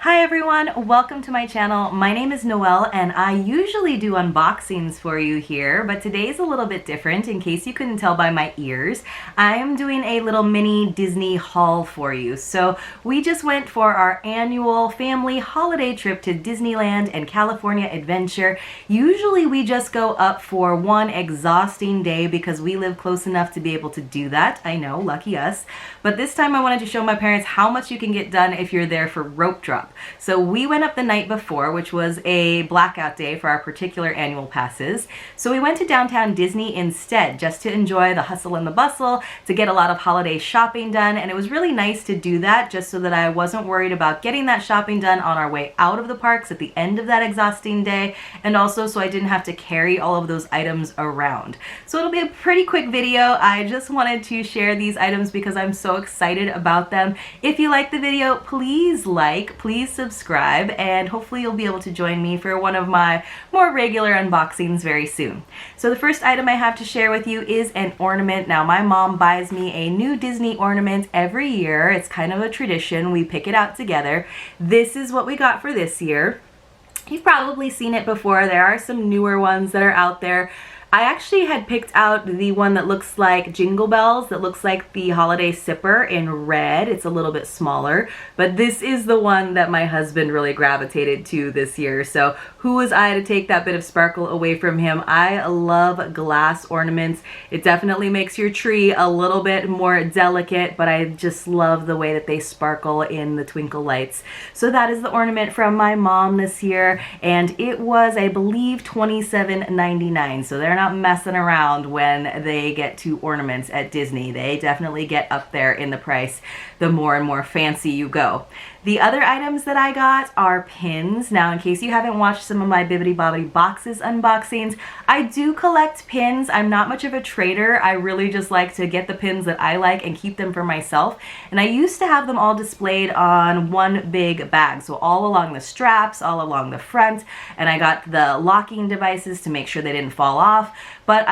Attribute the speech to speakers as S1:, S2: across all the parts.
S1: Hi everyone, welcome to my channel. My name is Noelle and I usually do unboxings for you here, but today's a little bit different. In case you couldn't tell by my ears, I am doing a little mini Disney haul for you. So we just went for our annual family holiday trip to Disneyland and California Adventure. Usually we just go up for one exhausting day because we live close enough to be able to do that. I know, lucky us. But this time I wanted to show my parents how much you can get done if you're there for rope drop. So we went up the night before, which was a blackout day for our particular annual passes. So we went to Downtown Disney instead, just to enjoy the hustle and the bustle, to get a lot of holiday shopping done. And it was really nice to do that just so that I wasn't worried about getting that shopping done on our way out of the parks at the end of that exhausting day. And also so I didn't have to carry all of those items around. So it'll be a pretty quick video. I just wanted to share these items because I'm so excited about them. If you like the video, please subscribe, and hopefully you'll be able to join me for one of my more regular unboxings very soon. So the first item I have to share with you is an ornament. Now my mom buys me a new Disney ornament every year. It's kind of a tradition. We pick it out together. This is what we got for this year. You've probably seen it before. There are some newer ones that are out there. I actually had picked out the one that looks like Jingle Bells, that looks like the holiday sipper in red. It's a little bit smaller, but this is the one that my husband really gravitated to this year. So who was I to take that bit of sparkle away from him? I love glass ornaments. It definitely makes your tree a little bit more delicate, but I just love the way that they sparkle in the twinkle lights. So that is the ornament from my mom this year, and it was, I believe, $27.99. So they're not messing around when they get to ornaments at Disney. They definitely get up there in the price the more and more fancy you go. The other items that I got are pins. Now, in case you haven't watched some of my Bibbidi Bobbidi Boxes unboxings, I do collect pins. I'm not much of a trader. I really just like to get the pins that I like and keep them for myself. And I used to have them all displayed on one big bag. So all along the straps, all along the front, and I got the locking devices to make sure they didn't fall off. But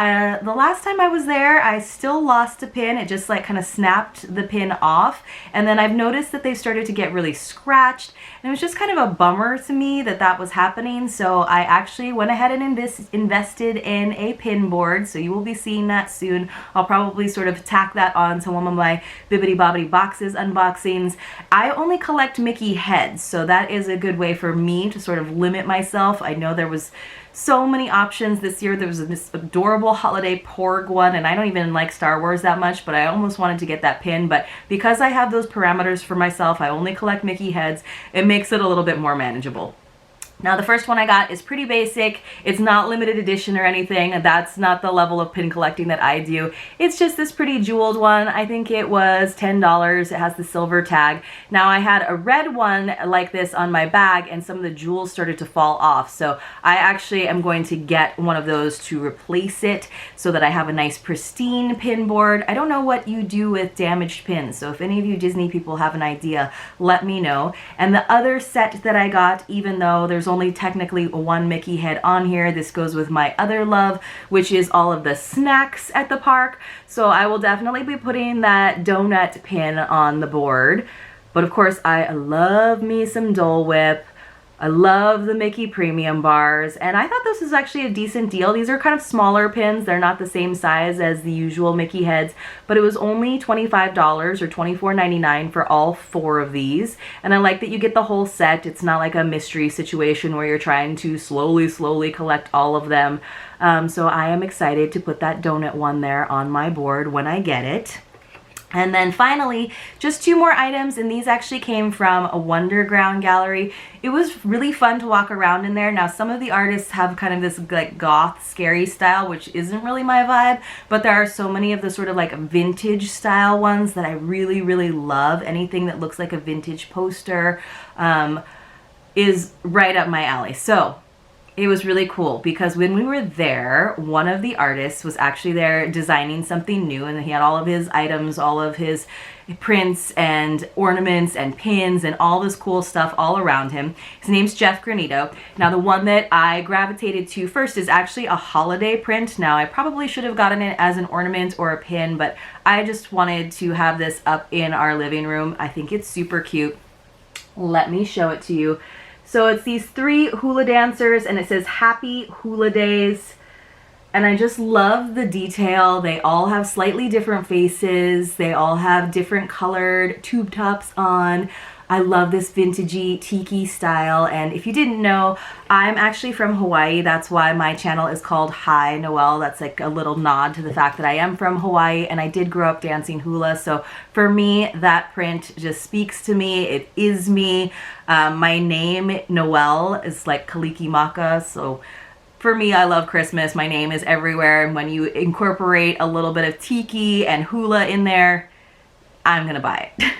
S1: the last time I was there, I still lost a pin. It just like kind of snapped the pin off. And then I've noticed that they started to get really scratched. And it was just kind of a bummer to me that that was happening. So I actually went ahead and invested in a pin board. So you will be seeing that soon. I'll probably sort of tack that on to one of my Bibbidi Bobbidi Boxes unboxings. I only collect Mickey heads. So that is a good way for me to sort of limit myself. I know there was so many options this year. There was this adorable holiday Porg one, and I don't even like Star Wars that much, but I almost wanted to get that pin. But because I have those parameters for myself, I only collect Mickey heads, it makes it a little bit more manageable. Now the first one I got is pretty basic. It's not limited edition or anything. That's not the level of pin collecting that I do. It's just this pretty jeweled one. I think it was $10. It has the silver tag. Now I had a red one like this on my bag and some of the jewels started to fall off. So I actually am going to get one of those to replace it so that I have a nice pristine pin board. I don't know what you do with damaged pins. So if any of you Disney people have an idea, let me know. And the other set that I got, even though there's only technically one Mickey head on here, this goes with my other love, which is all of the snacks at the park. So I will definitely be putting that donut pin on the board. But of course, I love me some Dole Whip. I love the Mickey premium bars, and I thought this was actually a decent deal. These are kind of smaller pins. They're not the same size as the usual Mickey heads, but it was only $25 or $24.99 for all 4 of these. And I like that you get the whole set. It's not like a mystery situation where you're trying to slowly collect all of them. So I am excited to put that donut one there on my board when I get it. And then finally, just 2 more items, and these actually came from a WonderGround Gallery. It was really fun to walk around in there. Now, some of the artists have kind of this like goth, scary style, which isn't really my vibe, but there are so many of the sort of like vintage style ones that I really love. Anything that looks like a vintage poster is right up my alley. So it was really cool because when we were there, one of the artists was actually there designing something new, and he had all of his items, all of his prints and ornaments and pins and all this cool stuff all around him. His name's Jeff Granito. Now the one that I gravitated to first is actually a holiday print. Now I probably should have gotten it as an ornament or a pin, but I just wanted to have this up in our living room. I think it's super cute. Let me show it to you. So it's these 3 hula dancers and it says Happy Hula Days. And I just love the detail. They all have slightly different faces. They all have different colored tube tops on. I love this vintagey tiki style. And if you didn't know, I'm actually from Hawaii. That's why my channel is called hinoël. That's like a little nod to the fact that I am from Hawaii and I did grow up dancing hula. So for me, that print just speaks to me. It is me. My name, Noel, is like Kalikimaka. So for me, I love Christmas. My name is everywhere. And when you incorporate a little bit of tiki and hula in there, I'm gonna buy it.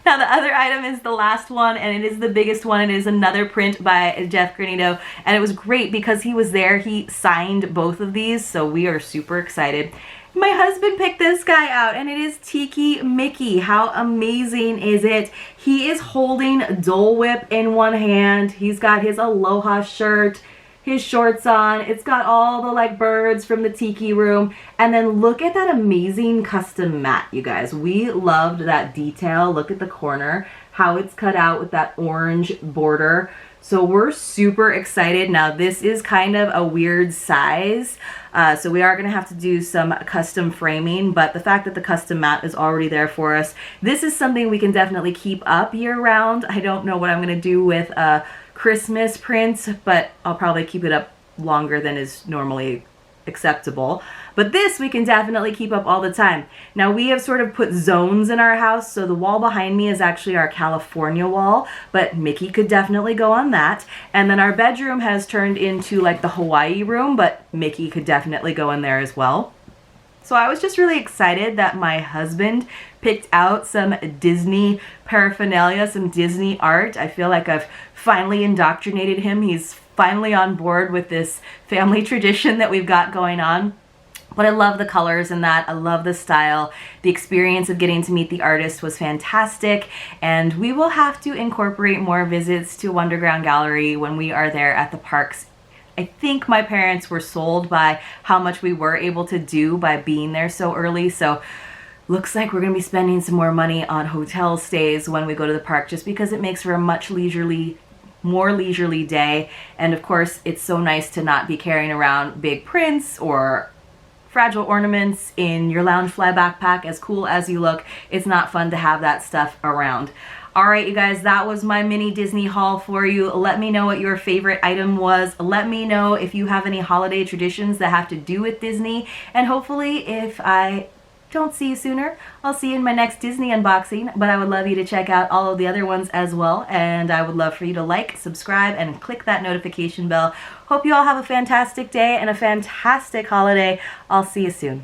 S1: Now the other item is the last one, and it is the biggest one. It is another print by Jeff Granito, and it was great because he was there. He signed both of these, so we are super excited. My husband picked this guy out, and it is Tiki Mickey. How amazing is it? He is holding Dole Whip in one hand. He's got his Aloha shirt, his shorts on. It's got all the like birds from the tiki room. And then look at that amazing custom mat, you guys. We loved that detail. Look at the corner, how it's cut out with that orange border. So we're super excited. Now this is kind of a weird size. So we are gonna have to do some custom framing, but the fact that the custom mat is already there for us, this is something we can definitely keep up year round. I don't know what I'm gonna do with Christmas prints, but I'll probably keep it up longer than is normally acceptable. But this we can definitely keep up all the time. Now we have sort of put zones in our house, so the wall behind me is actually our California wall, but Mickey could definitely go on that. And then our bedroom has turned into like the Hawaii room, but Mickey could definitely go in there as well. So I was just really excited that my husband picked out some Disney paraphernalia, some Disney art. I feel like I've finally indoctrinated him. He's finally on board with this family tradition that we've got going on. But I love the colors in that. I love the style. The experience of getting to meet the artist was fantastic. And we will have to incorporate more visits to WonderGround Gallery when we are there at the parks. I think my parents were sold by how much we were able to do by being there so early. So looks like we're going to be spending some more money on hotel stays when we go to the park, just because it makes for a much more leisurely day. And of course, it's so nice to not be carrying around big prints or fragile ornaments in your lounge fly backpack. As cool as you look, it's not fun to have that stuff around. All right, you guys, that was my mini Disney haul for you. Let me know what your favorite item was. Let me know if you have any holiday traditions that have to do with Disney. And hopefully, if I don't see you sooner, I'll see you in my next Disney unboxing. But I would love you to check out all of the other ones as well. And I would love for you to like, subscribe, and click that notification bell. Hope you all have a fantastic day and a fantastic holiday. I'll see you soon.